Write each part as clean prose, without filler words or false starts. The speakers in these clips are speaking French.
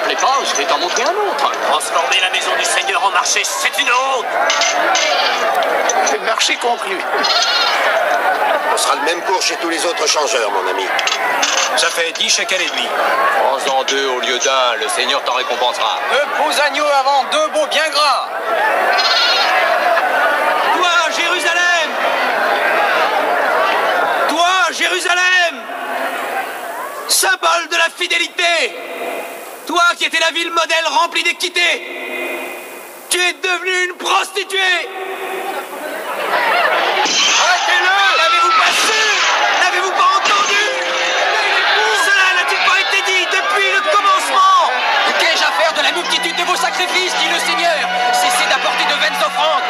plaît pas, je vais t'en montrer un autre. Transformer la maison du Seigneur en marché, c'est une honte. Le marché conclu. On sera le même cours chez tous les autres changeurs, mon ami. Ça fait 10 shekels et demi. Prends-en 2 au lieu d'1, le Seigneur t'en récompensera. 2 beaux agneaux avant, 2 beaux bien gras. Toi, Jérusalem! Toi, Jérusalem! Symbole de la fidélité! Toi qui étais la ville modèle remplie d'équité! Tu es devenue une prostituée! Arrêtez-le! N'avez-vous pas su? N'avez-vous pas entendu? Cela n'a-t-il pas été dit depuis le commencement? Qu'ai-je à faire de la multitude de vos sacrifices, dit le Seigneur? Cessez d'apporter de vaines offrandes.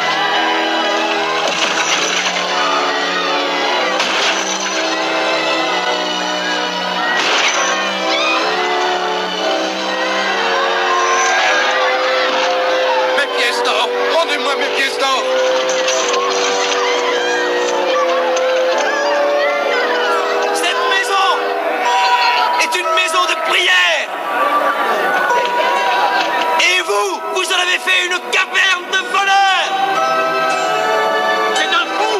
Mes pièces d'or! Rendez-moi mes pièces d'or! Cette maison est une maison de prière. Et vous, vous en avez fait une caverne de voleurs. C'est un fou.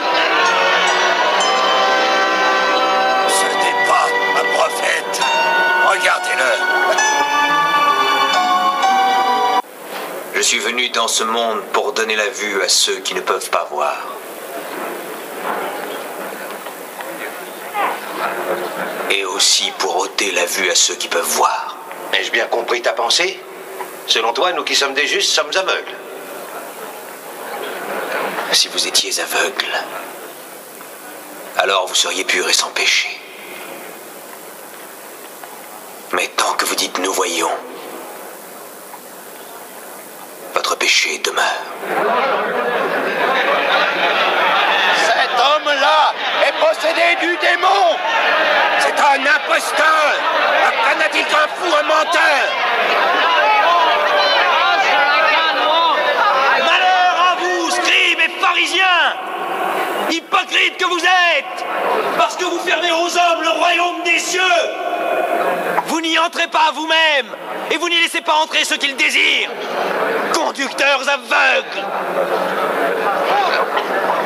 Ce n'est pas un prophète. Regardez-le. Je suis venu dans ce monde pour donner la vue à ceux qui ne peuvent pas voir. Et aussi pour ôter la vue à ceux qui peuvent voir. Ai-je bien compris ta pensée? Selon toi, nous qui sommes des justes sommes aveugles. Si vous étiez aveugle, alors vous seriez purs et sans péché. Mais tant que vous dites « nous voyons », votre péché demeure. Cet homme-là est possédé du démon. C'est un imposteur, un fanatique, un fou, un menteur. Malheur à vous, scribes et pharisiens, hypocrites que vous êtes, parce que vous fermez aux hommes le royaume des cieux. Vous n'y entrez pas vous-même, et vous n'y laissez pas entrer ceux qui le désirent. Conducteurs aveugles.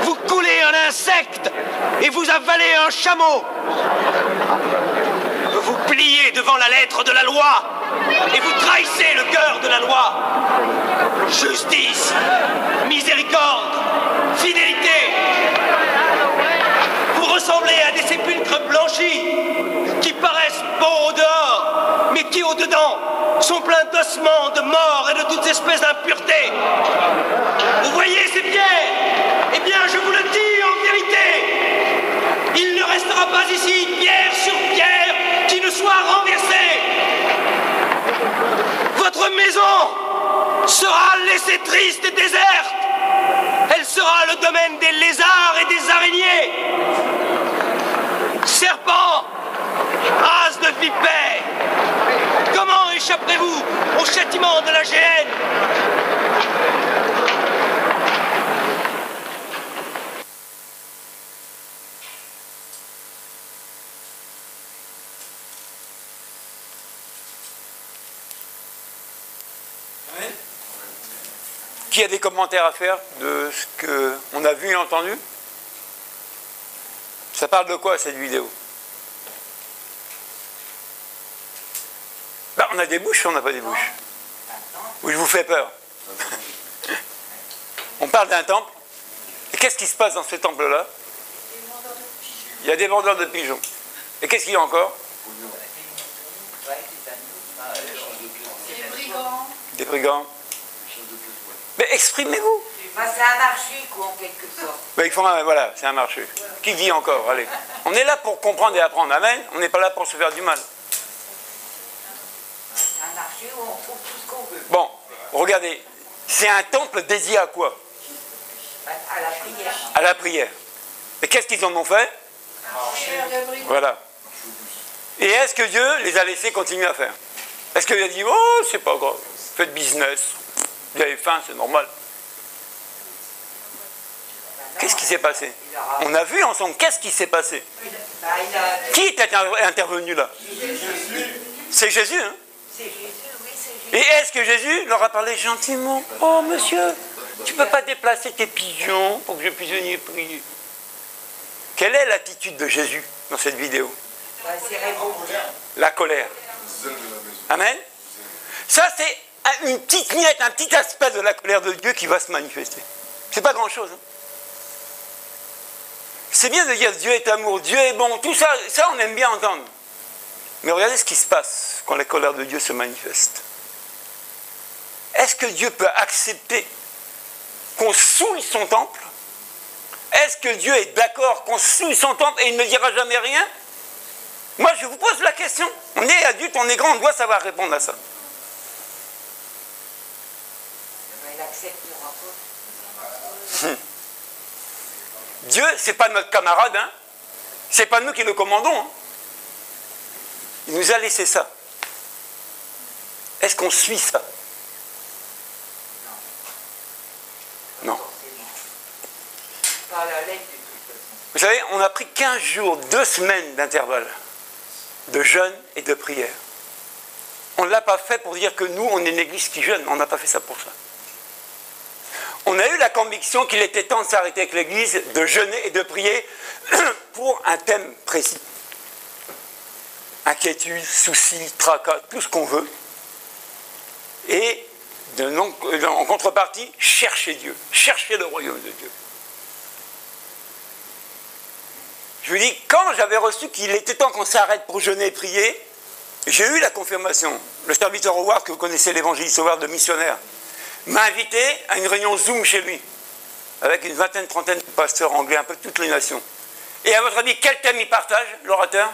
Vous coulez un insecte, et vous avalez un chameau. Vous vous pliez devant la lettre de la loi, et vous trahissez le cœur de la loi. Justice, miséricorde, fidélité. Vous ressemblez à des sépulcres blanchis qui paraissent beaux au dehors, mais qui au-dedans sont pleins d'ossements, de morts et de toutes espèces d'impuretés. Vous voyez ces pierres? Eh bien, je vous le dis en vérité, il ne restera pas ici pierre sur pierre qui ne soit renversée. Votre maison sera laissée triste et déserte. Elle sera le domaine des lézards et des araignées. Serpents, race de vipères, comment échapperez-vous au châtiment de la géhenne? Qui a des commentaires à faire de ce qu'on a vu et entendu? Ça parle de quoi cette vidéo? Ben, on a des bouches ou on n'a pas des bouches? Ou je vous fais peur? On parle d'un temple. Et qu'est-ce qui se passe dans ce temple-là? Il y a des vendeurs de pigeons. Et qu'est-ce qu'il y a encore? Des brigands. Mais exprimez-vous. C'est un marché, quoi, en quelque sorte. Ben, ils font voilà, c'est un marché. Qui dit encore? Allez. On est là pour comprendre et apprendre. Amen. On n'est pas là pour se faire du mal. C'est un marché où on trouve tout ce qu'on veut. Bon, regardez. C'est un temple dédié à quoi? À la prière. À la prière. Et qu'est-ce qu'ils en ont fait? Voilà. Et est-ce que Dieu les a laissés continuer à faire? Est-ce qu'il a dit, oh, c'est pas grave, faites business, vous avez faim, c'est normal? Qu'est-ce qui s'est passé? On a vu ensemble, qu'est-ce qui s'est passé? Qui était intervenu là? C'est Jésus, hein? C'est Jésus, oui, c'est Et est-ce que Jésus leur a parlé gentiment? Oh monsieur, tu ne peux pas déplacer tes pigeons pour que je puisse venir prier. Quelle est l'attitude de Jésus dans cette vidéo? La colère. Amen. Ça, c'est une petite miette, un petit aspect de la colère de Dieu qui va se manifester. C'est pas grand-chose. Hein. C'est bien de dire Dieu est amour, Dieu est bon, tout ça, ça on aime bien entendre. Mais regardez ce qui se passe quand la colère de Dieu se manifeste. Est-ce que Dieu peut accepter qu'on souille son temple? Est-ce que Dieu est d'accord qu'on souille son temple et il ne dira jamais rien? Moi, je vous pose la question. On est adulte, on est grand, on doit savoir répondre à ça. Il acceptera pas. Dieu, c'est pas notre camarade, hein. C'est pas nous qui le commandons. Hein. Il nous a laissé ça. Est-ce qu'on suit ça? Non. Vous savez, on a pris 15 jours, 2 semaines d'intervalle de jeûne et de prière. On ne l'a pas fait pour dire que nous, on est une église qui jeûne. On n'a pas fait ça pour ça. On a eu la conviction qu'il était temps de s'arrêter avec l'église, de jeûner et de prier pour un thème précis. Inquiétude, soucis, tracas, tout ce qu'on veut. Et en contrepartie, chercher Dieu, chercher le royaume de Dieu. Je vous dis, quand j'avais reçu qu'il était temps qu'on s'arrête pour jeûner et prier, j'ai eu la confirmation. Le serviteur Howard, que vous connaissez, l'évangéliste Howard de missionnaire, m'a invité à une réunion Zoom chez lui, avec une vingtaine, trentaine de pasteurs anglais, un peu de toutes les nations. Et à votre avis, quel thème il partage, l'orateur?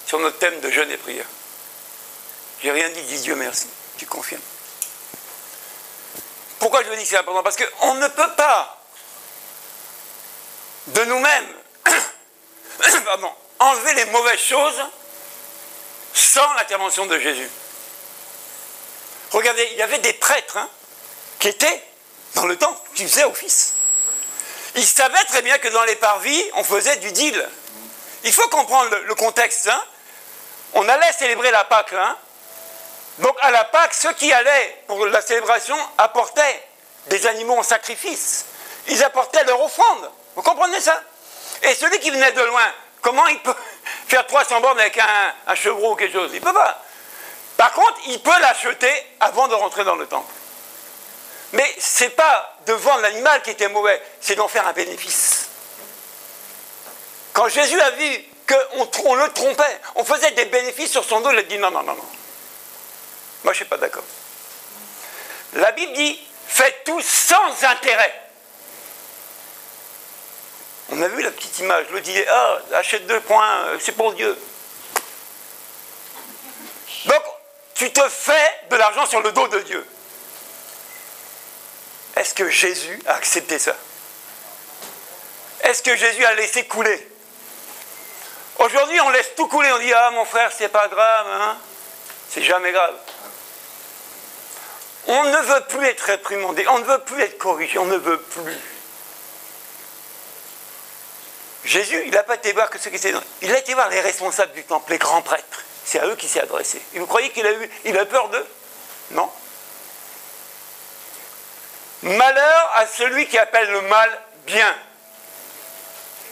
Sur notre thème de jeûne et prière. J'ai rien dit, dis Dieu merci, tu confirmes. Pourquoi je vous dis que c'est important? Parce qu'on ne peut pas, de nous-mêmes, enlever les mauvaises choses sans l'intervention de Jésus. Regardez, il y avait des prêtres qui étaient dans le temple, qui faisaient office. Ils savaient très bien que dans les parvis, on faisait du deal. Il faut comprendre le contexte. On allait célébrer la Pâque. Donc à la Pâque, ceux qui allaient pour la célébration apportaient des animaux en sacrifice. Ils apportaient leur offrande. Vous comprenez ça? Et celui qui venait de loin, comment il peut faire 300 bornes avec un chevreau ou quelque chose? Il ne peut pas. Par contre, il peut l'acheter avant de rentrer dans le temple. Mais ce n'est pas de vendre l'animal qui était mauvais, c'est d'en faire un bénéfice. Quand Jésus a vu qu'on le trompait, on faisait des bénéfices sur son dos, il a dit non, non, non, non. Moi, je ne suis pas d'accord. La Bible dit, faites tout sans intérêt. On a vu la petite image, le dit, achète 2 points, c'est pour Dieu. Donc, tu te fais de l'argent sur le dos de Dieu. Est-ce que Jésus a accepté ça? Est-ce que Jésus a laissé couler? Aujourd'hui, on laisse tout couler, on dit, ah mon frère, c'est pas grave, c'est jamais grave. On ne veut plus être réprimandé, on ne veut plus être corrigé, on ne veut plus. Jésus, il n'a pas été voir que ceux qui étaient... Il a été voir les responsables du temple, les grands prêtres. C'est à eux qu'il s'est adressé. Et vous croyez qu'il a peur d'eux? Non. Malheur à celui qui appelle le mal bien.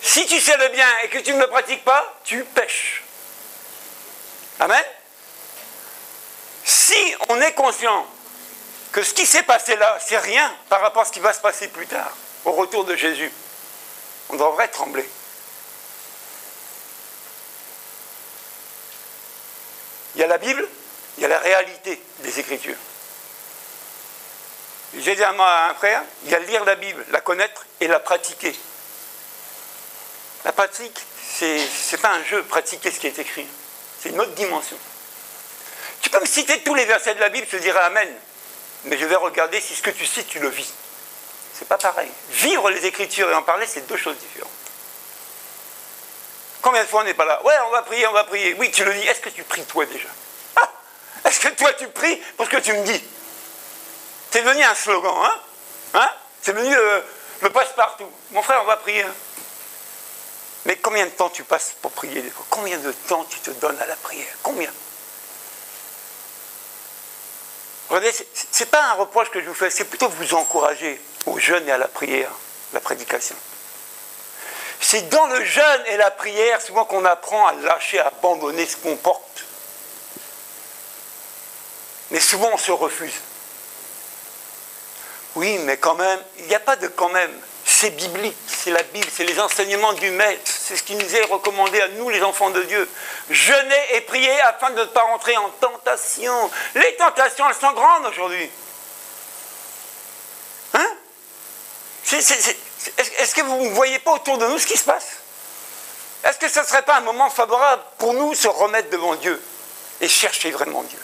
Si tu sais le bien et que tu ne le pratiques pas, tu pèches. Amen. Si on est conscient que ce qui s'est passé là, c'est rien par rapport à ce qui va se passer plus tard, au retour de Jésus, on devrait trembler. Il y a la Bible, il y a la réalité des Écritures. J'ai dit à un frère, il y a lire la Bible, la connaître et la pratiquer. La pratique, c'est pas un jeu, pratiquer ce qui est écrit. C'est une autre dimension. Tu peux me citer tous les versets de la Bible, je te dirai Amen. Mais je vais regarder si ce que tu cites, tu le vis. C'est pas pareil. Vivre les Écritures et en parler, c'est 2 choses différentes. Combien de fois on n'est pas là? Ouais, on va prier, on va prier. Oui, tu le dis. Est-ce que tu pries toi déjà? Est-ce que toi tu pries pour ce que tu me dis? C'est devenu un slogan, c'est devenu le passe-partout. Mon frère, on va prier. Mais combien de temps tu passes pour prier des fois? Combien de temps tu te donnes à la prière? Combien? Regardez, ce n'est pas un reproche que je vous fais, c'est plutôt vous encourager au jeûne et à la prière, la prédication. C'est dans le jeûne et la prière souvent qu'on apprend à lâcher, à abandonner ce qu'on porte. Mais souvent on se refuse. Oui, mais quand même, il n'y a pas de quand même. C'est biblique, c'est la Bible, c'est les enseignements du Maître. C'est ce qui nous est recommandé à nous, les enfants de Dieu. Jeûner et prier afin de ne pas rentrer en tentation. Les tentations, elles sont grandes aujourd'hui. Hein? Est-ce que vous ne voyez pas autour de nous ce qui se passe? Est-ce que ce ne serait pas un moment favorable pour nous se remettre devant Dieu et chercher vraiment Dieu?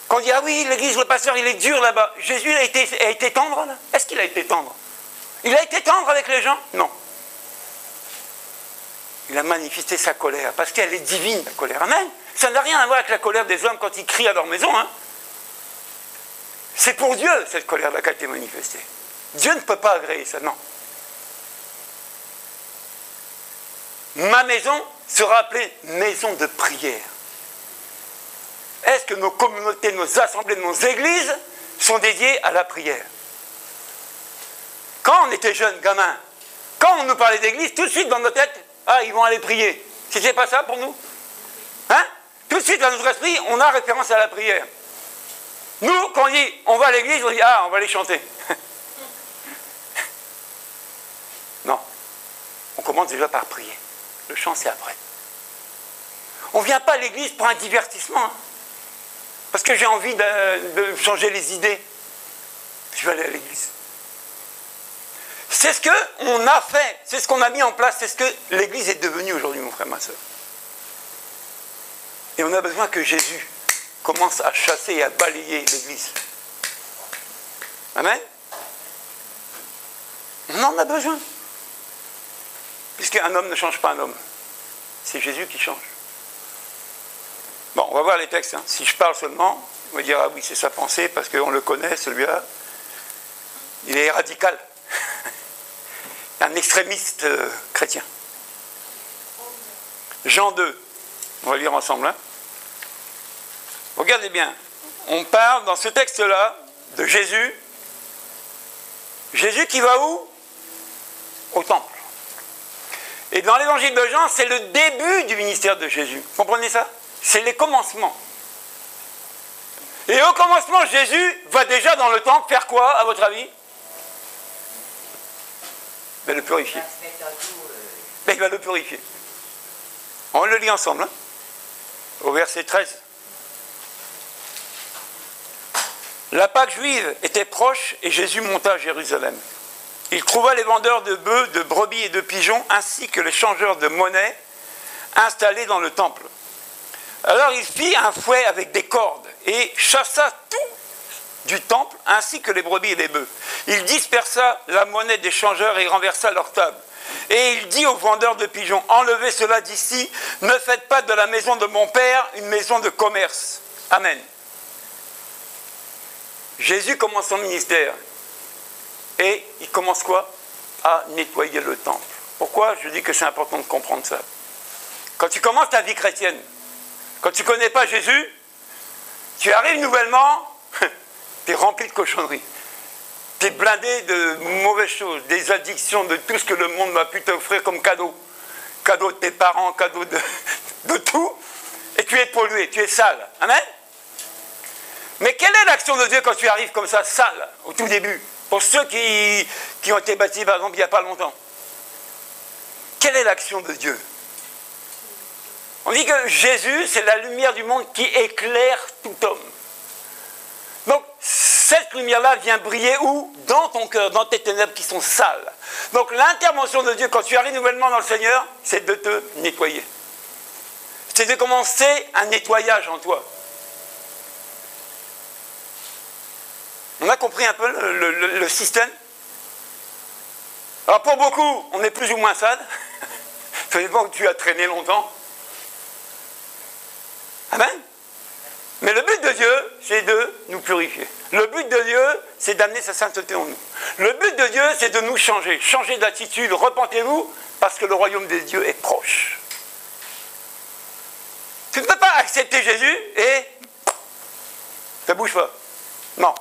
Quand on dit, ah oui, l'église, le pasteur, il est dur là-bas. Jésus a été tendre là? Est-ce qu'il a été tendre? Il a été tendre avec les gens? Non. Il a manifesté sa colère, parce qu'elle est divine, la colère. Amen. Ça n'a rien à voir avec la colère des hommes quand ils crient à leur maison. Hein. C'est pour Dieu, cette colère-là, qui a été manifestée. Dieu ne peut pas agréer ça, non. Ma maison sera appelée maison de prière. Est-ce que nos communautés, nos assemblées, nos églises sont dédiées à la prière? Quand on était jeunes, gamins, quand on nous parlait d'église, tout de suite dans nos têtes, ah, ils vont aller prier. C'était pas ça pour nous? Hein? Tout de suite dans notre esprit, on a référence à la prière. Nous, quand on dit, on va à l'église, on dit, ah, on va aller chanter. Non. On commence déjà par prier. Le chant, c'est après. On ne vient pas à l'église pour un divertissement. Hein. Parce que j'ai envie de changer les idées. Je vais aller à l'église. C'est ce qu'on a fait, c'est ce qu'on a mis en place, c'est ce que l'église est devenue aujourd'hui, mon frère, ma soeur. Et on a besoin que Jésus commence à chasser et à balayer l'église. Amen. On en a besoin. Puisqu'un homme ne change pas un homme. C'est Jésus qui change. Bon, on va voir les textes. Hein. Si je parle seulement, on va dire, ah oui, c'est sa pensée, parce qu'on le connaît, celui-là. Il est radical. Un extrémiste chrétien. Jean 2. On va lire ensemble. Hein. Regardez bien. On parle dans ce texte-là de Jésus. Jésus qui va où? Au temple. Et dans l'évangile de Jean, c'est le début du ministère de Jésus. Vous comprenez ça? C'est les commencements. Et au commencement, Jésus va déjà dans le temple faire quoi, à votre avis? Il va le purifier. Il va le purifier. On le lit ensemble, hein, au verset 13. La Pâque juive était proche et Jésus monta à Jérusalem. Il trouva les vendeurs de bœufs, de brebis et de pigeons, ainsi que les changeurs de monnaie installés dans le temple. Alors il fit un fouet avec des cordes et chassa tout du temple, ainsi que les brebis et les bœufs. Il dispersa la monnaie des changeurs et renversa leur table. Et il dit aux vendeurs de pigeons, enlevez cela d'ici, ne faites pas de la maison de mon père une maison de commerce. Amen. Jésus commence son ministère. Et il commence quoi? À nettoyer le temple. Pourquoi je dis que c'est important de comprendre ça? Quand tu commences ta vie chrétienne, quand tu ne connais pas Jésus, tu arrives nouvellement, tu es rempli de cochonneries. Tu es blindé de mauvaises choses, des addictions, de tout ce que le monde m'a pu t'offrir comme cadeau. Cadeau de tes parents, cadeau de tout. Et tu es pollué, tu es sale. Amen? Mais quelle est l'action de Dieu quand tu arrives comme ça, sale, au tout début? Pour ceux qui ont été baptisés, par exemple, il n'y a pas longtemps. Quelle est l'action de Dieu? On dit que Jésus, c'est la lumière du monde qui éclaire tout homme. Donc, cette lumière-là vient briller où? Dans ton cœur, dans tes ténèbres qui sont sales. Donc, l'intervention de Dieu, quand tu arrives nouvellement dans le Seigneur, c'est de te nettoyer. C'est de commencer un nettoyage en toi. On a compris un peu le système? Alors, pour beaucoup, on est plus ou moins sale. Ça dépend que tu as traîné longtemps. Amen. Mais le but de Dieu, c'est de nous purifier. Le but de Dieu, c'est d'amener sa sainteté en nous. Le but de Dieu, c'est de nous changer. Changer d'attitude. Repentez-vous, parce que le royaume des dieux est proche. Tu ne peux pas accepté Jésus et ça ne bouge pas. Non.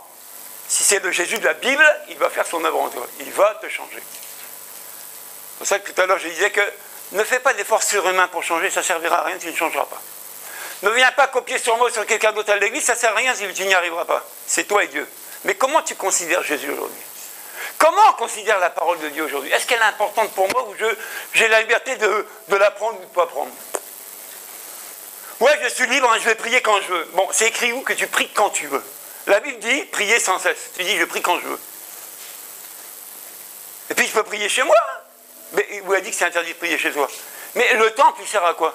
Si c'est le Jésus de la Bible, il va faire son œuvre en toi. Il va te changer. C'est pour ça que tout à l'heure je disais que ne fais pas d'efforts surhumains pour changer, ça ne servira à rien, tu ne changeras pas. Ne viens pas copier sur moi ou sur quelqu'un d'autre à l'église, ça ne sert à rien si tu n'y arriveras pas. C'est toi et Dieu. Mais comment tu considères Jésus aujourd'hui? Comment on considère la parole de Dieu aujourd'hui? Est-ce qu'elle est importante pour moi ou j'ai la liberté de la prendre ou de ne pas prendre? Ouais, je suis libre, hein, je vais prier quand je veux. Bon, c'est écrit où que tu pries quand tu veux? La Bible dit prier sans cesse. Tu dis je prie quand je veux. Et puis je peux prier chez moi. Hein. Mais il vous a dit que c'est interdit de prier chez toi. Mais le temple, il sert à quoi?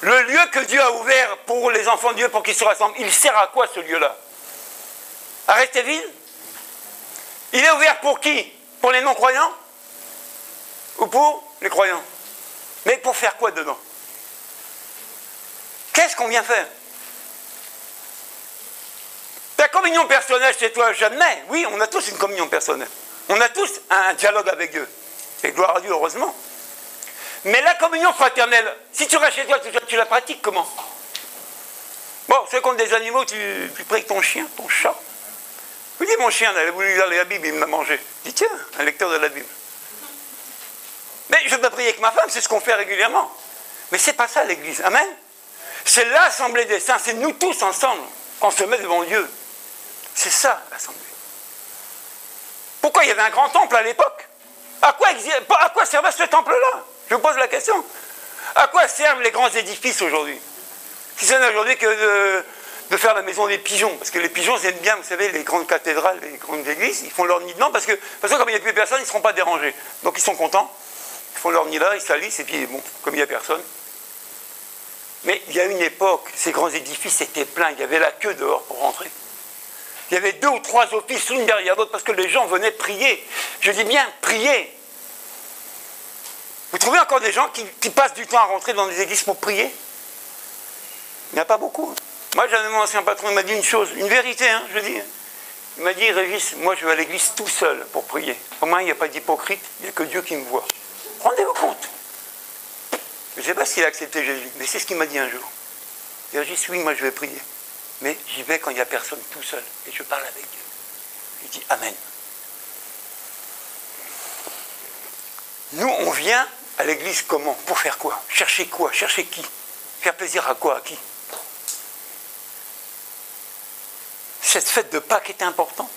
Le lieu que Dieu a ouvert pour les enfants de Dieu pour qu'ils se rassemblent, il sert à quoi ce lieu-là? À rester vide? Il est ouvert pour qui? Pour les non-croyants? Ou pour les croyants? Mais pour faire quoi dedans? Qu'est-ce qu'on vient faire? Ta communion personnelle chez toi, jamais. Oui, on a tous une communion personnelle. On a tous un dialogue avec Dieu. Et gloire à Dieu, heureusement. Mais la communion fraternelle, si tu restes chez toi, tu la pratiques comment? Bon, c'est comme des animaux, tu pries avec ton chien, ton chat. Vous dites, mon chien, il a voulu lire la Bible, il m'a mangé. Je dis, tiens, un lecteur de la Bible. Mais je peux prier avec ma femme, c'est ce qu'on fait régulièrement. Mais c'est pas ça l'Église, amen. C'est l'assemblée des saints, c'est nous tous ensemble, qu'on se met devant Dieu. C'est ça, l'assemblée. Pourquoi il y avait un grand temple à l'époque? À quoi servait ce temple-là? Je vous pose la question. À quoi servent les grands édifices aujourd'hui? Si ce n'est aujourd'hui que de faire la maison des pigeons. Parce que les pigeons aiment bien, vous savez, les grandes cathédrales, les grandes églises, ils font leur nid dedans, parce que comme il n'y a plus personne, ils ne seront pas dérangés. Donc ils sont contents, ils font leur nid là, ils salissent, et puis bon, comme il n'y a personne. Mais il y a une époque, ces grands édifices étaient pleins, il y avait la queue dehors pour rentrer. Il y avait 2 ou 3 offices l'une derrière l'autre, parce que les gens venaient prier. Je dis bien prier. Vous trouvez encore des gens qui passent du temps à rentrer dans des églises pour prier? Il n'y en a pas beaucoup. Moi, j'avais mon ancien patron, il m'a dit une chose, une vérité, hein, je dis. Il m'a dit, Régis, moi je vais à l'église tout seul pour prier. Au moins, il n'y a pas d'hypocrite, il n'y a que Dieu qui me voit. Rendez-vous compte. Je ne sais pas s'il a accepté Jésus, mais c'est ce qu'il m'a dit un jour. Il dit, Régis, oui, moi je vais prier. Mais j'y vais quand il n'y a personne, tout seul. Et je parle avec Dieu. Il dit, Amen. Nous, on vient à l'église comment? Pour faire quoi? Chercher quoi? Chercher qui? Faire plaisir à quoi? À qui? Cette fête de Pâques était importante.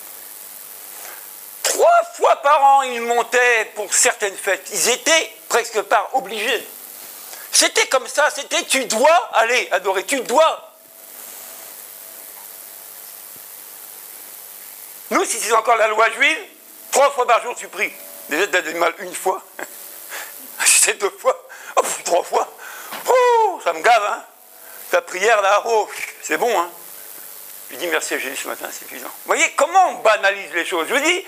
3 fois par an, ils montaient pour certaines fêtes. Ils étaient presque pas obligés. C'était comme ça, c'était tu dois aller adorer, tu dois. Nous, si c'est encore la loi juive, 3 fois par jour tu pries. Déjà, tu as du mal 1 fois. Si c'est 2 fois, oh, 3 fois. Oh, ça me gave, hein. Ta prière là, oh, c'est bon, hein. Je dis merci à Jésus ce matin, c'est suffisant. Vous voyez comment on banalise les choses? Je vous dis,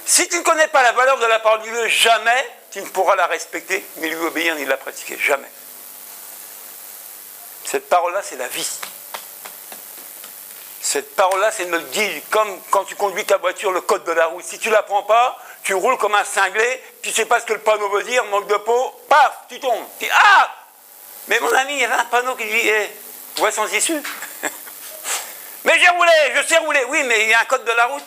si tu ne connais pas la valeur de la parole de Dieu, jamais tu ne pourras la respecter, mais lui obéir ni la pratiquer. Jamais. Cette parole-là, c'est la vie. Cette parole-là, c'est notre guide. Comme quand tu conduis ta voiture, le code de la route. Si tu ne la prends pas, tu roules comme un cinglé, tu ne sais pas ce que le panneau veut dire, manque de peau, paf, tu tombes. Tu dis, ah! Mais mon ami, il y avait un panneau qui dit, voie sans issue. Mais j'ai roulé, je sais rouler. Oui, mais il y a un code de la route.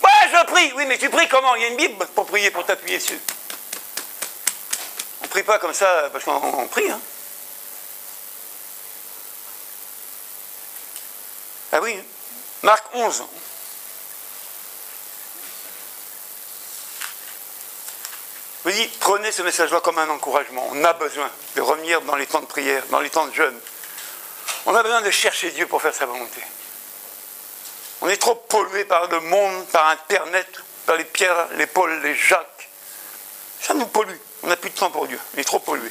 Ouais, je prie. Oui, mais tu pries comment? Il y a une Bible pour prier, pour t'appuyer dessus. On ne prie pas comme ça parce qu'on prie. Hein. Ah oui. Marc 11. Je vous dis, prenez ce message-là comme un encouragement. On a besoin de revenir dans les temps de prière, dans les temps de jeûne. On a besoin de chercher Dieu pour faire sa volonté. On est trop pollué par le monde, par Internet, par les Pierre, les Paul, les Jacques. Ça nous pollue. On n'a plus de temps pour Dieu. On est trop pollué.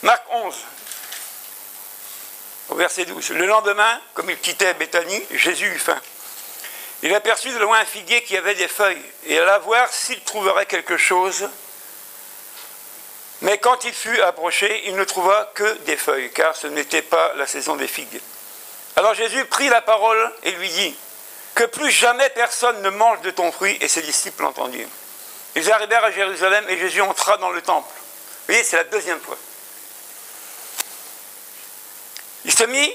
Marc 11, au verset 12. Le lendemain, comme il quittait Béthanie, Jésus eut faim. Il aperçut de loin un figuier qui avait des feuilles, et alla voir s'il trouverait quelque chose. Mais quand il fut approché, il ne trouva que des feuilles, car ce n'était pas la saison des figues. Alors Jésus prit la parole et lui dit, que plus jamais personne ne mange de ton fruit, et ses disciples l'entendirent. Ils arrivèrent à Jérusalem et Jésus entra dans le temple. Vous voyez, c'est la 2e fois. se mit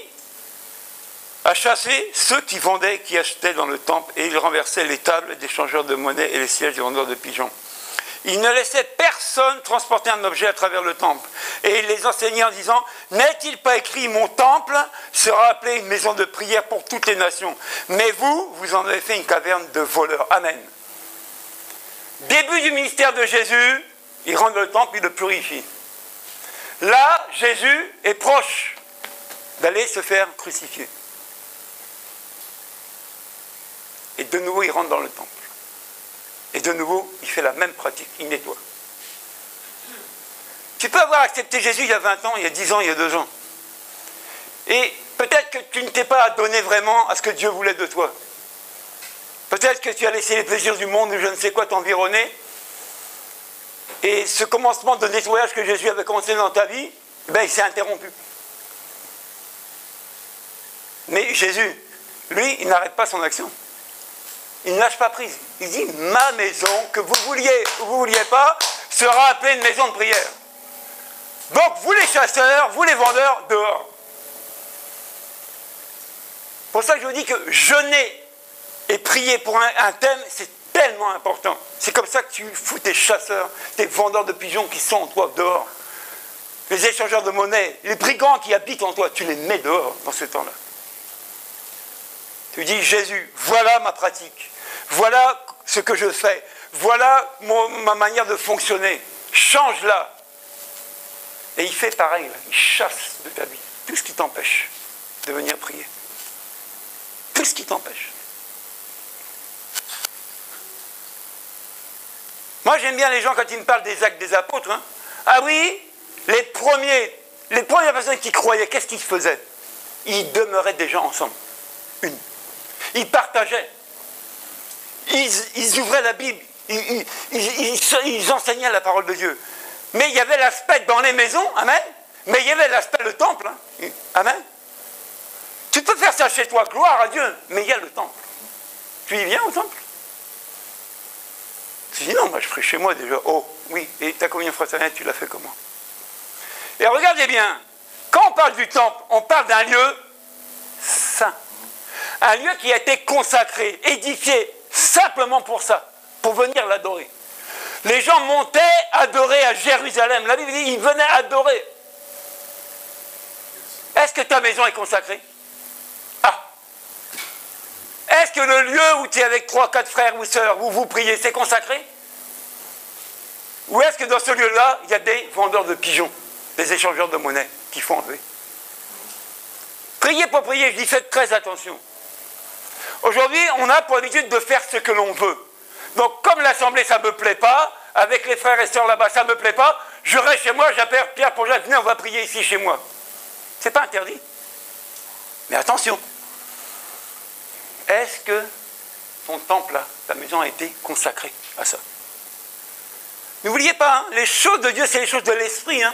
à chasser ceux qui vendaient, qui achetaient dans le temple, et il renversait les tables des changeurs de monnaie et les sièges des vendeurs de pigeons. Il ne laissait personne transporter un objet à travers le temple. Et il les enseignait en disant, n'est-il pas écrit, mon temple sera appelé une maison de prière pour toutes les nations. Mais vous, vous en avez fait une caverne de voleurs. Amen. Début du ministère de Jésus, il rentre dans le temple, il le purifie. Là, Jésus est proche d'aller se faire crucifier. Et de nouveau, il rentre dans le temple. Et de nouveau, il fait la même pratique, il nettoie. Tu peux avoir accepté Jésus il y a 20 ans, il y a 10 ans, il y a 2 ans. Et peut-être que tu ne t'es pas donné vraiment à ce que Dieu voulait de toi. Peut-être que tu as laissé les plaisirs du monde ou je ne sais quoi t'environner. Et ce commencement de nettoyage que Jésus avait commencé dans ta vie, ben, il s'est interrompu. Mais Jésus, lui, il n'arrête pas son action. Il ne lâche pas prise. Il dit, ma maison, que vous vouliez ou vous ne vouliez pas, sera appelée une maison de prière. Donc, vous les chasseurs, vous les vendeurs, dehors. Pour ça que je vous dis que jeûner et prier pour un thème, c'est tellement important. C'est comme ça que tu fous tes chasseurs, tes vendeurs de pigeons qui sont en toi, dehors. Les échangeurs de monnaie, les brigands qui habitent en toi, tu les mets dehors dans ce temps-là. Tu dis, Jésus, voilà ma pratique. Voilà ce que je fais. Voilà ma manière de fonctionner. Change-la. Et il fait pareil. Là. Il chasse de ta vie tout ce qui t'empêche de venir prier. Tout ce qui t'empêche. Moi, j'aime bien les gens quand ils me parlent des actes des apôtres. Hein. Ah oui, les premières personnes qui croyaient, qu'est-ce qu'ils faisaient? Ils demeuraient déjà ensemble. Ils partageaient. Ils ouvraient la Bible. Ils enseignaient la parole de Dieu. Mais il y avait l'aspect dans les maisons, amen. Mais il y avait l'aspect le temple, hein, amen. Tu peux faire ça chez toi, gloire à Dieu, mais il y a le temple. Tu y viens au temple? Tu dis non, moi je ferai chez moi déjà. Oh, oui, et ta communion fraternelle, tu l'as fait comment? Et regardez bien, quand on parle du temple, on parle d'un lieu saint. Un lieu qui a été consacré, édifié simplement pour ça, pour venir l'adorer. Les gens montaient adorer à Jérusalem. La Bible dit ils venaient adorer. Est-ce que ta maison est consacrée? Ah. Est-ce que le lieu où tu es avec 3, 4 frères ou sœurs, où vous priez, c'est consacré? Ou est-ce que dans ce lieu-là, il y a des vendeurs de pigeons, des échangeurs de monnaie qui font enlever? Priez pour prier, je dis faites très attention. Aujourd'hui, on a pour habitude de faire ce que l'on veut. Donc, comme l'assemblée, ça ne me plaît pas, avec les frères et sœurs là-bas, ça ne me plaît pas, je reste chez moi, j'appelle Pierre pour Jacques, venez, on va prier ici chez moi. C'est pas interdit. Mais attention. Est-ce que ton temple là, ta maison a été consacrée à ça? N'oubliez pas, hein, les choses de Dieu, c'est les choses de l'esprit. Hein.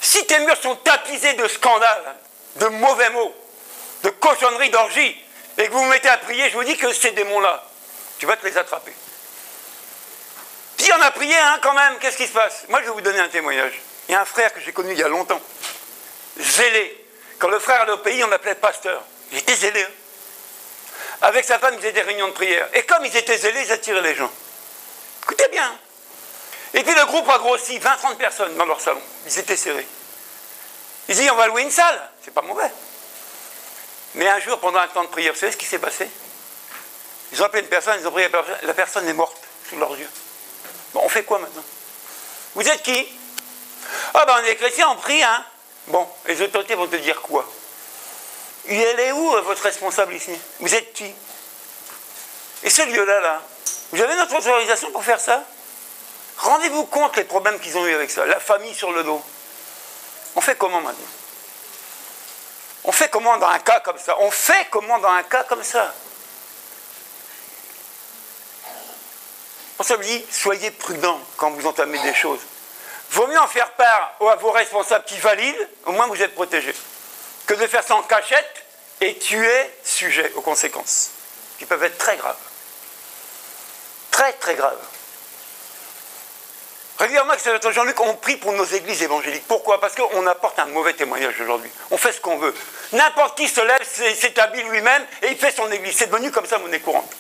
Si tes murs sont tapissés de scandales, de mauvais mots, de cochonneries, d'orgies, et que vous vous mettez à prier, je vous dis que ces démons-là, tu vas te les attraper. Si on a prié, hein, quand même, qu'est-ce qui se passe? Moi, je vais vous donner un témoignage. Il y a un frère que j'ai connu il y a longtemps, zélé. Quand le frère allait au pays, on l'appelait pasteur. Il était zélé. Hein. Avec sa femme, ils faisaient des réunions de prière. Et comme ils étaient zélés, ils attiraient les gens. Écoutez bien. Et puis le groupe a grossi, 20-30 personnes dans leur salon. Ils étaient serrés. Ils disent, on va louer une salle. C'est pas mauvais. Mais un jour, pendant un temps de prière, vous savez ce qui s'est passé? Ils ont appelé une personne, ils ont prié, la personne est morte sous leurs yeux. Bon, on fait quoi maintenant? Vous êtes qui? Ah ben on est chrétiens, on prie, hein. Bon, les autorités vont te dire quoi? Elle est où votre responsable ici? Vous êtes qui? Et ce lieu-là, là, vous avez notre autorisation pour faire ça? Rendez-vous compte les problèmes qu'ils ont eu avec ça, la famille sur le dos. On fait comment maintenant? On fait comment dans un cas comme ça? On fait comment dans un cas comme ça? Pour ça, je dis, soyez prudents quand vous entamez des choses. Vaut mieux en faire part à vos responsables qui valident, au moins vous êtes protégés, que de faire ça en cachette et tu es sujet aux conséquences, qui peuvent être très graves. Très, très graves. Régulièrement, avec Sœur Jean-Luc, on prie pour nos églises évangéliques. Pourquoi? Parce qu'on apporte un mauvais témoignage aujourd'hui. On fait ce qu'on veut. N'importe qui se lève, s'établit lui-même et il fait son église. C'est devenu comme ça monnaie courante.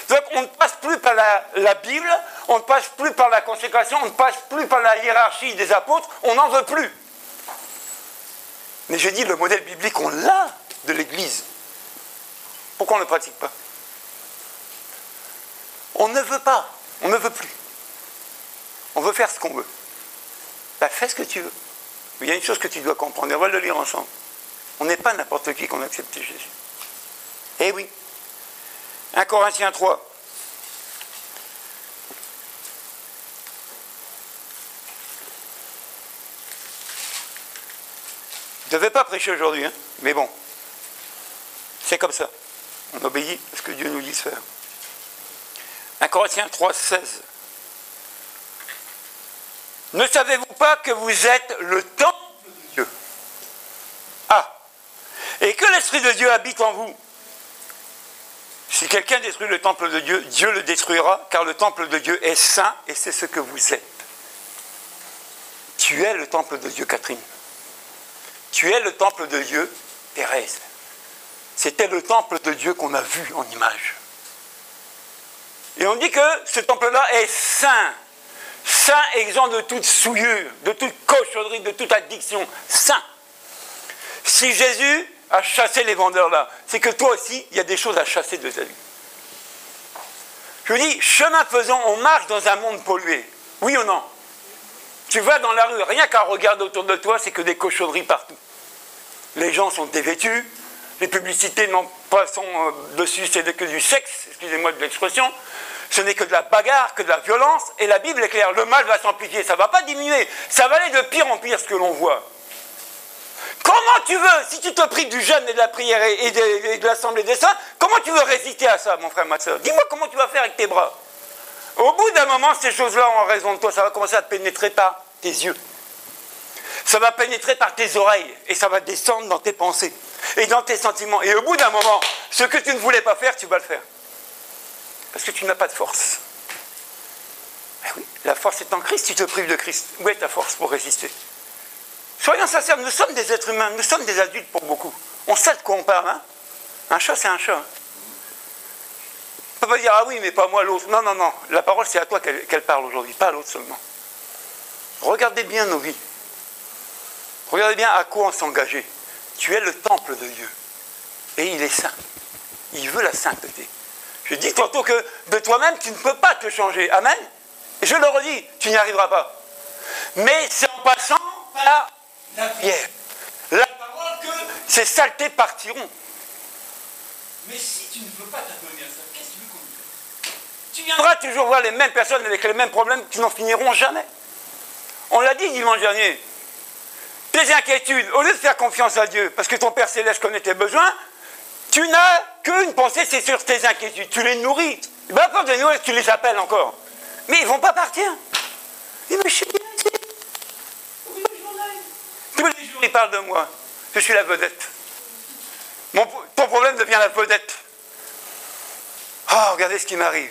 Donc on ne passe plus par la Bible, on ne passe plus par la consécration, on ne passe plus par la hiérarchie des apôtres, on n'en veut plus. Mais je dis, le modèle biblique, on l'a de l'église. Pourquoi on ne le pratique pas? On ne veut pas, on ne veut plus. On veut faire ce qu'on veut. Ben, fais ce que tu veux. Mais il y a une chose que tu dois comprendre, et on va le lire ensemble. On n'est pas n'importe qui qu'on a accepté Jésus. Eh oui. 1 Corinthiens 3. Je ne devais pas prêcher aujourd'hui, hein, mais bon. C'est comme ça. On obéit à ce que Dieu nous dit de faire. 1 Corinthiens 3, 16. Ne savez-vous pas que vous êtes le temple de Dieu? Ah! Et que l'Esprit de Dieu habite en vous. Si quelqu'un détruit le temple de Dieu, Dieu le détruira, car le temple de Dieu est saint et c'est ce que vous êtes. Tu es le temple de Dieu, Catherine. Tu es le temple de Dieu, Thérèse. C'était le temple de Dieu qu'on a vu en image. Et on dit que ce temple-là est saint. Saint, exempt de toute souillure, de toute cochonnerie, de toute addiction. Saint. Si Jésus a chassé les vendeurs là, c'est que toi aussi, il y a des choses à chasser de ta vie. Je vous dis, chemin faisant, on marche dans un monde pollué. Oui ou non? Tu vas dans la rue, rien qu'à regarder autour de toi, c'est que des cochonneries partout. Les gens sont dévêtus, les publicités n'ont pas son dessus, c'est que du sexe, excusez-moi de l'expression. Ce n'est que de la bagarre, que de la violence, et la Bible est claire, le mal va s'amplifier, ça ne va pas diminuer, ça va aller de pire en pire ce que l'on voit. Comment tu veux, si tu te prives du jeûne et de la prière et de l'assemblée des saints, comment tu veux résister à ça, mon frère, ma soeur? Dis-moi comment tu vas faire avec tes bras. Au bout d'un moment, ces choses-là ont raison de toi, ça va commencer à te pénétrer par tes yeux. Ça va pénétrer par tes oreilles, et ça va descendre dans tes pensées, et dans tes sentiments. Et au bout d'un moment, ce que tu ne voulais pas faire, tu vas le faire. Parce que tu n'as pas de force. Eh oui, la force est en Christ, tu te prives de Christ. Où est ta force pour résister? Soyons sincères, nous sommes des êtres humains, nous sommes des adultes pour beaucoup. On sait de quoi on parle, hein? Un chat, c'est un chat. On ne peut pas dire, ah oui, mais pas moi, l'autre. Non, non, non. La parole, c'est à toi qu'elle parle aujourd'hui, pas à l'autre seulement. Regardez bien nos vies. Regardez bien à quoi on s'est engagé. Tu es le temple de Dieu. Et il est saint. Il veut la sainteté. Je dis tantôt que de toi-même, tu ne peux pas te changer. Amen? Et je le redis, tu n'y arriveras pas. Mais c'est en passant par la prière. La parole que ces saletés partiront. Mais si tu ne veux pas t'abonner à ça, qu'est-ce que tu veux qu'on dise? Tu viendras toujours voir les mêmes personnes avec les mêmes problèmes qui n'en finiront jamais. On l'a dit dimanche dernier. Tes inquiétudes, au lieu de faire confiance à Dieu, parce que ton Père Céleste connaît tes besoins, tu n'as qu'une pensée, c'est sur tes inquiétudes. Tu les nourris. Ben, à part de nourrir, tu les appelles encore. Mais ils ne vont pas partir. Ils me chient ici. Tous les jours, ils parlent de moi. Je suis la vedette. Ton problème devient la vedette. Ah, regardez ce qui m'arrive.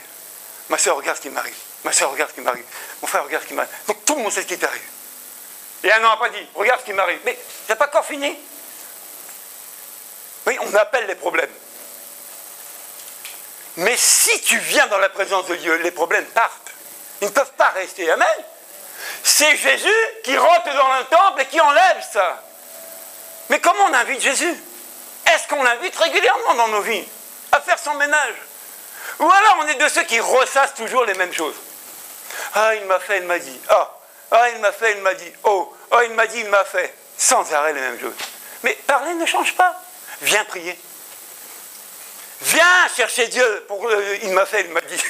Ma soeur, regarde ce qui m'arrive. Ma soeur, regarde ce qui m'arrive. Mon frère, regarde ce qui m'arrive. Donc tout le monde sait ce qui t'arrive. Et un an n'a pas dit, regarde ce qui m'arrive. Mais c'est pas encore fini. Oui, on appelle les problèmes. Mais si tu viens dans la présence de Dieu, les problèmes partent. Ils ne peuvent pas rester. Amen. C'est Jésus qui rentre dans le temple et qui enlève ça. Mais comment on invite Jésus? Est-ce qu'on l'invite régulièrement dans nos vies à faire son ménage? Ou alors on est de ceux qui ressassent toujours les mêmes choses. Ah, il m'a fait, il m'a dit. Ah, il m'a fait, il m'a dit. Oh, il m'a dit, il m'a fait. Sans arrêt les mêmes choses. Mais parler ne change pas. Viens prier. Viens chercher Dieu pour il m'a fait, il m'a dit.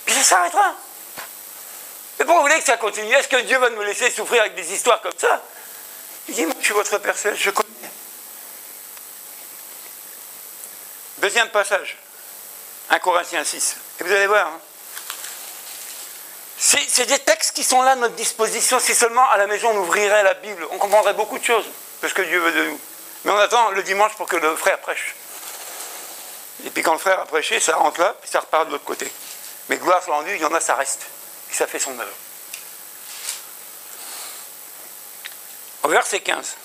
Puis ça s'arrêtera. Mais pourquoi vous voulez que ça continue? Est-ce que Dieu va nous laisser souffrir avec des histoires comme ça? Il dit, moi je suis votre Père Céleste, je connais. Deuxième passage. 1 Corinthiens 6. Et vous allez voir. Hein. C'est des textes qui sont là à notre disposition. Si seulement à la maison on ouvrirait la Bible, on comprendrait beaucoup de choses de ce que Dieu veut de nous. Mais on attend le dimanche pour que le frère prêche. Et puis quand le frère a prêché, ça rentre là, puis ça repart de l'autre côté. Mais gloire soit rendue, il y en a, ça reste. Et ça fait son œuvre. Au verset 15.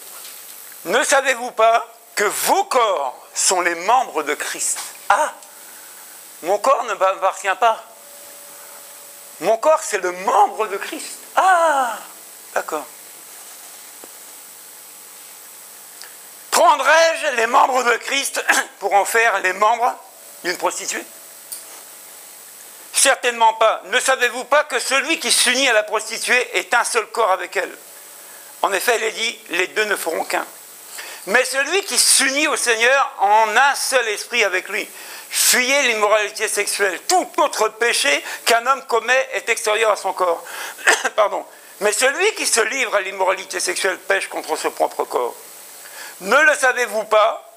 Ne savez-vous pas que vos corps sont les membres de Christ? Ah, mon corps ne m'appartient pas. Mon corps, c'est le membre de Christ. Ah, d'accord. Prendrais-je les membres de Christ pour en faire les membres d'une prostituée? Certainement pas. Ne savez-vous pas que celui qui s'unit à la prostituée est un seul corps avec elle? En effet, il est dit, les deux ne feront qu'un. Mais celui qui s'unit au Seigneur en un seul esprit avec lui. Fuyez l'immoralité sexuelle. Tout autre péché qu'un homme commet est extérieur à son corps. Pardon. Mais celui qui se livre à l'immoralité sexuelle pêche contre son propre corps. Ne le savez-vous pas?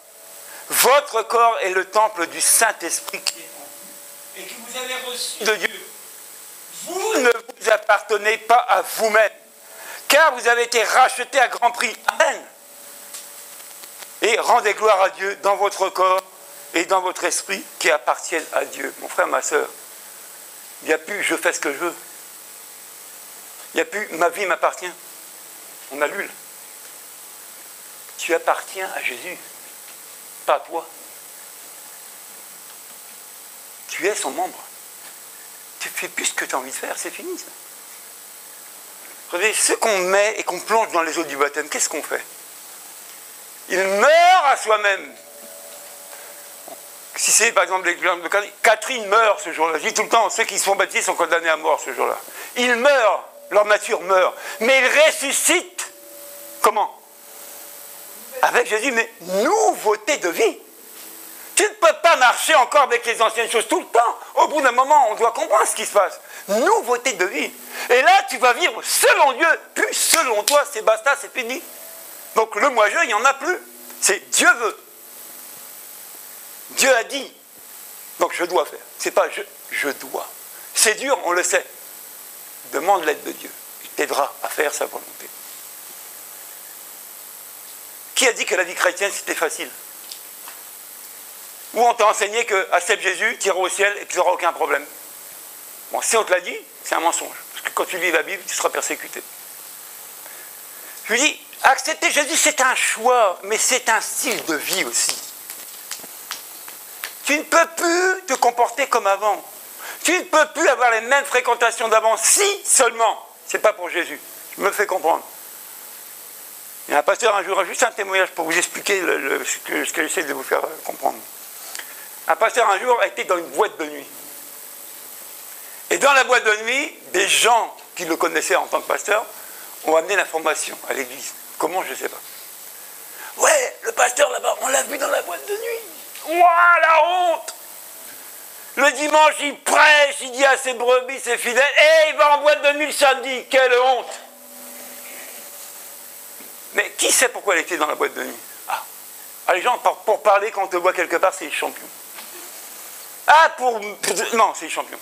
Votre corps est le temple du Saint-Esprit qui est en vous et que vous avez reçu de Dieu. Vous ne vous appartenez pas à vous-même, car vous avez été rachetés à grand prix. Amen. Et rendez gloire à Dieu dans votre corps et dans votre esprit qui appartiennent à Dieu. Mon frère, ma soeur, il n'y a plus je fais ce que je veux. Il n'y a plus ma vie m'appartient. On annule. Tu appartiens à Jésus, pas à toi. Tu es son membre. Tu ne fais plus ce que tu as envie de faire, c'est fini ça. Regardez, ce qu'on met et qu'on plonge dans les eaux du baptême, qu'est-ce qu'on fait? Il meurt à soi-même. Si c'est par exemple l'exemple de Catherine meurt ce jour-là. Je dis tout le temps, ceux qui se font baptiser sont condamnés à mort ce jour-là. Ils meurent, leur nature meurt. Mais ils ressuscitent. Comment? Avec Jésus, mais nouveauté de vie. Tu ne peux pas marcher encore avec les anciennes choses tout le temps. Au bout d'un moment, on doit comprendre ce qui se passe. Nouveauté de vie. Et là, tu vas vivre selon Dieu, plus selon toi, c'est basta, c'est fini. Donc le moi-je, il n'y en a plus. C'est Dieu veut. Dieu a dit. Donc je dois faire. C'est pas je dois. C'est dur, on le sait. Demande l'aide de Dieu. Il t'aidera à faire sa volonté. Qui a dit que la vie chrétienne c'était facile? Ou on t'a enseigné que accepte Jésus, tu iras au ciel et tu n'auras aucun problème. Bon, si on te l'a dit, c'est un mensonge. Parce que quand tu lis la Bible, tu seras persécuté. Je lui dis, accepter Jésus, c'est un choix, mais c'est un style de vie aussi. Tu ne peux plus te comporter comme avant. Tu ne peux plus avoir les mêmes fréquentations d'avant, si seulement, c'est pas pour Jésus. Je me fais comprendre. Il y a un pasteur un jour, juste un témoignage pour vous expliquer ce que j'essaie de vous faire comprendre. Un pasteur un jour a été dans une boîte de nuit. Et dans la boîte de nuit, des gens qui le connaissaient en tant que pasteur ont amené l'information à l'église. Comment, je ne sais pas. Ouais, le pasteur là-bas, on l'a vu dans la boîte de nuit. Ouah, la honte! Le dimanche, il prêche, il dit à ses brebis, ses fidèles, et il va en boîte de nuit le samedi. Quelle honte! Mais qui sait pourquoi elle était dans la boîte de nuit? Ah, les gens, pour parler, quand on te voit quelque part, c'est les champions. Ah, non, c'est les champions.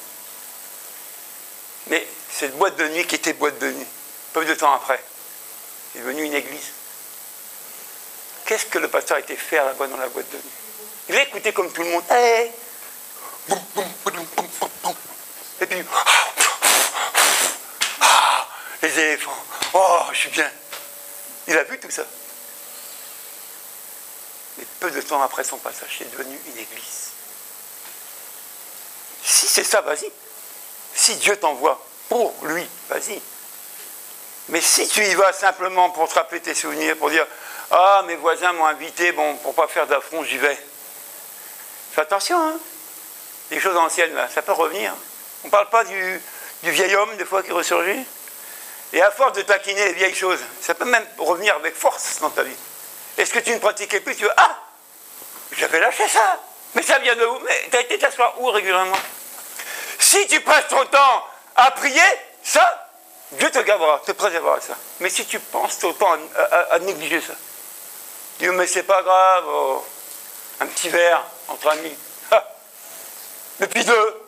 Mais cette boîte de nuit qui était boîte de nuit, peu de temps après, est devenue une église. Qu'est-ce que le pasteur a été faire là-bas dans la boîte de nuit? Il a écouté comme tout le monde. Hey. Et puis, les éléphants. Oh, je suis bien. Il a vu tout ça. Et peu de temps après son passage, c'est devenu une église. Si c'est ça, vas-y. Si Dieu t'envoie pour lui, vas-y. Mais si tu y vas simplement pour te rappeler tes souvenirs, pour dire « Ah, mes voisins m'ont invité, bon, pour ne pas faire d'affront, j'y vais. » Fais attention, hein. Les choses anciennes, là, ça peut revenir. On ne parle pas du vieil homme, des fois, qui ressurgit. Et à force de taquiner les vieilles choses, ça peut même revenir avec force dans ta vie. Est-ce que tu ne pratiquais plus? Tu veux, ah, j'avais lâché ça. Mais ça vient de où? Mais tu as été t'asseoir où régulièrement? Si tu passes ton temps à prier, ça, Dieu te gardera, te préservera ça. Mais si tu penses ton temps à négliger ça, Dieu, mais c'est pas grave, oh, un petit verre entre amis. Ah. Depuis 2,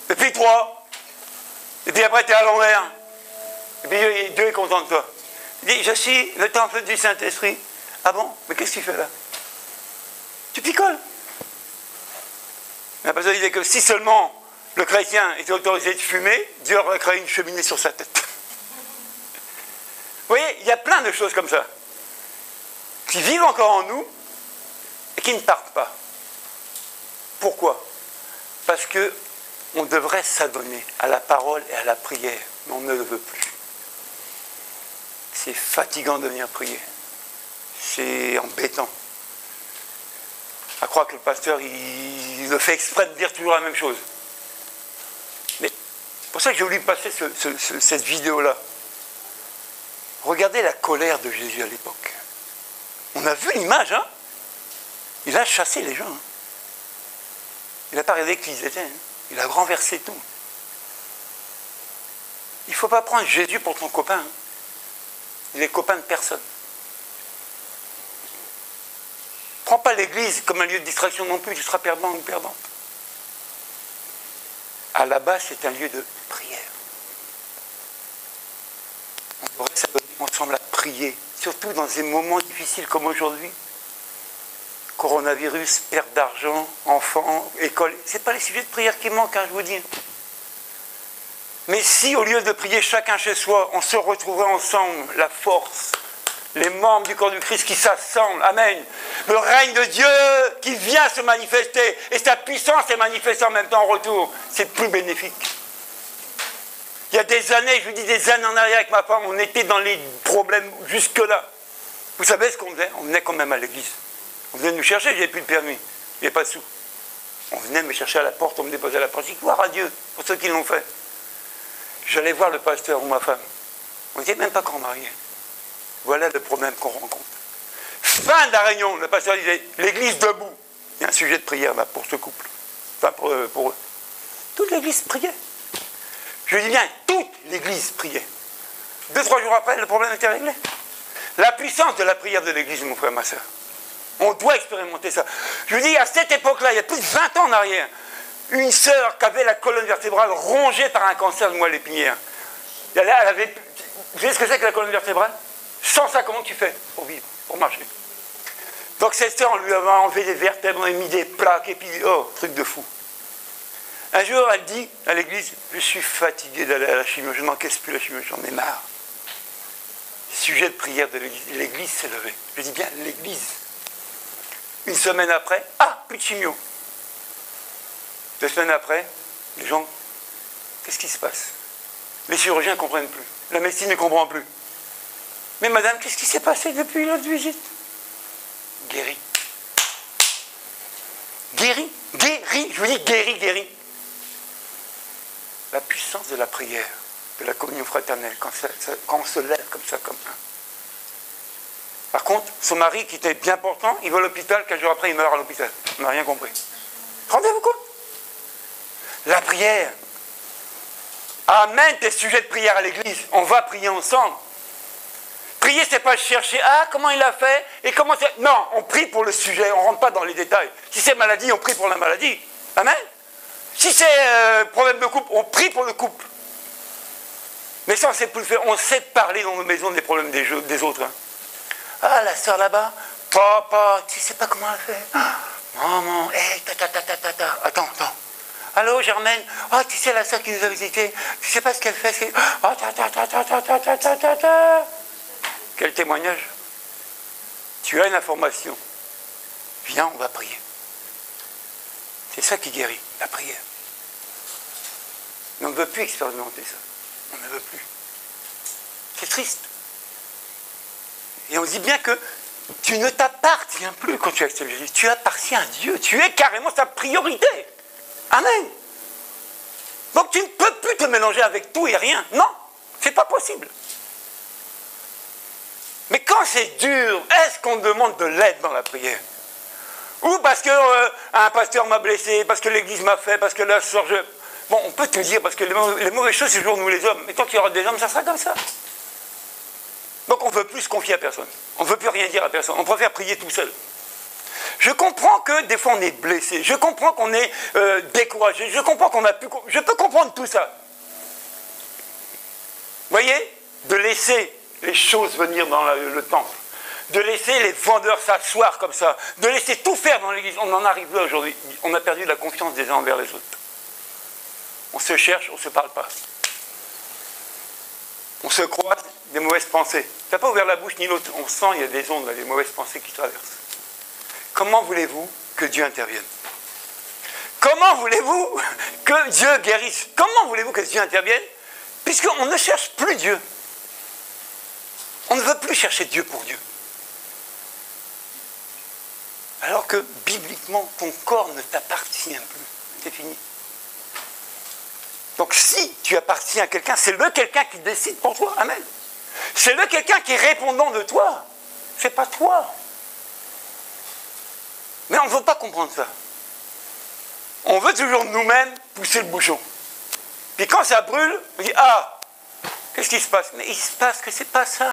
depuis 3, et puis après tu es à l'envers. Et puis Dieu est content de toi. Il dit, je suis le temple du Saint-Esprit. Ah bon? Mais qu'est-ce que tu fais là? Tu picoles. Mais parce qu'il dit que si seulement le chrétien est autorisé de fumer, Dieu aurait créé une cheminée sur sa tête. Vous voyez, il y a plein de choses comme ça, qui vivent encore en nous, et qui ne partent pas. Pourquoi? Parce qu'on devrait s'adonner à la parole et à la prière, mais on ne le veut plus. C'est fatigant de venir prier. C'est embêtant. À croire que le pasteur, il le fait exprès de dire toujours la même chose. Mais c'est pour ça que j'ai voulu passer cette vidéo-là. Regardez la colère de Jésus à l'époque. On a vu l'image, hein? Il a chassé les gens. Hein? Il n'a pas regardé qui ils étaient. Hein? Il a renversé tout. Il ne faut pas prendre Jésus pour ton copain. Hein? Il est copain de personne. Prends pas l'église comme un lieu de distraction non plus, tu seras perdant ou perdante. À la base, c'est un lieu de prière. On devrait s'adonner ensemble à prier, surtout dans des moments difficiles comme aujourd'hui. Coronavirus, perte d'argent, enfants, école. Ce n'est pas les sujets de prière qui manquent, hein, je vous dis. Mais si, au lieu de prier chacun chez soi, on se retrouverait ensemble, la force, les membres du corps du Christ qui s'assemblent, amen. Le règne de Dieu qui vient se manifester, et sa puissance est manifestée en même temps en retour, c'est plus bénéfique. Il y a des années, je vous dis des années en arrière avec ma femme, on était dans les problèmes jusque-là. Vous savez ce qu'on faisait? On venait quand même à l'église. On venait nous chercher, j'avais plus de permis, il n'y avait pas de sous. On venait me chercher à la porte, on me déposait à la porte, je dis gloire à Dieu, pour ceux qui l'ont fait. J'allais voir le pasteur ou ma femme. On n'était même pas encore mariés. Voilà le problème qu'on rencontre. Fin de la réunion, le pasteur disait, l'église debout. Il y a un sujet de prière là pour ce couple. Enfin pour eux. Toute l'église priait. Je dis bien, toute l'église priait. 2-3 jours après, le problème était réglé. La puissance de la prière de l'église, mon frère, ma soeur. On doit expérimenter ça. Je vous dis, à cette époque-là, il y a plus de 20 ans en arrière, une sœur qui avait la colonne vertébrale rongée par un cancer de moelle épinière. Elle avait, vous savez ce que c'est que la colonne vertébrale? Sans ça, comment tu fais pour vivre, pour marcher? Donc cette sœur, on lui avait enlevé des vertèbres, on lui a mis des plaques, et puis, oh, truc de fou. Un jour, elle dit à l'église, je suis fatiguée d'aller à la chimio, je n'encaisse plus la chimio, j'en ai marre. Sujet de prière de l'église, l'église s'est levée. Je dis bien l'église. Une semaine après, plus de chimio. 2 semaines après, les gens, qu'est-ce qui se passe? Les chirurgiens ne comprennent plus. La médecine ne comprend plus. Mais madame, qu'est-ce qui s'est passé depuis l'autre visite? Guéri. Guéri. Guéri. Je vous dis guéri, guéri. La puissance de la prière, de la communion fraternelle, quand on se lève comme ça, comme un. Par contre, son mari, qui était bien portant, il va à l'hôpital, 15 jours après, il meurt à l'hôpital. On n'a rien compris. Rendez-vous compte? La prière. Amène tes sujets de prière à l'église. On va prier ensemble. Prier, c'est pas chercher, comment il a fait, et comment c'est... Non, on prie pour le sujet, on ne rentre pas dans les détails. Si c'est maladie, on prie pour la maladie. Amen. Si c'est problème de couple, on prie pour le couple. Mais ça, on ne sait plus le faire. On sait parler dans nos maisons des problèmes des autres. Hein. La sœur là-bas, papa, tu sais pas comment elle fait. Maman, attends. Allô, Germaine, tu sais la sœur qui nous a visité, tu sais pas ce qu'elle fait, Quel témoignage? Tu as une information. Viens, on va prier. C'est ça qui guérit, la prière. Mais on ne veut plus expérimenter ça. On ne veut plus. C'est triste. Et on dit bien que tu ne t'appartiens plus quand tu acceptes Jésus. Tu appartiens à Dieu. Tu es carrément sa priorité. Amen. Donc tu ne peux plus te mélanger avec tout et rien. Non, c'est pas possible. Mais quand c'est dur, est-ce qu'on demande de l'aide dans la prière? Ou parce qu'un pasteur m'a blessé, parce que l'église m'a fait, parce que la soeur... Bon, on peut te dire, parce que les mauvaises choses, c'est toujours nous les hommes. Mais tant qu'il y aura des hommes, ça sera comme ça. Donc on ne veut plus se confier à personne. On ne veut plus rien dire à personne. On préfère prier tout seul. Je comprends que des fois on est blessé. Je comprends qu'on est découragé. Je comprends qu'on a pu... Je peux comprendre tout ça. Vous voyez? De laisser les choses venir dans le temple. De laisser les vendeurs s'asseoir comme ça. De laisser tout faire dans l'église. On en arrive là aujourd'hui. On a perdu la confiance des uns envers les autres. On se cherche, on ne se parle pas. On se croise des mauvaises pensées. Tu n'as pas ouvert la bouche ni l'autre. On sent, il y a des ondes, là, des mauvaises pensées qui traversent. Comment voulez-vous que Dieu intervienne? Comment voulez-vous que Dieu guérisse? Comment voulez-vous que Dieu intervienne? Puisqu'on ne cherche plus Dieu. On ne veut plus chercher Dieu pour Dieu. Alors que, bibliquement, ton corps ne t'appartient plus. C'est fini. Donc si tu appartiens à quelqu'un, c'est le quelqu'un qui décide pour toi. Amen. C'est le quelqu'un qui est répondant de toi. C'est pas toi. Mais on ne veut pas comprendre ça. On veut toujours nous-mêmes pousser le bouchon. Puis quand ça brûle, on dit « Ah, qu'est-ce qui se passe ?» Mais il se passe que c'est pas ça.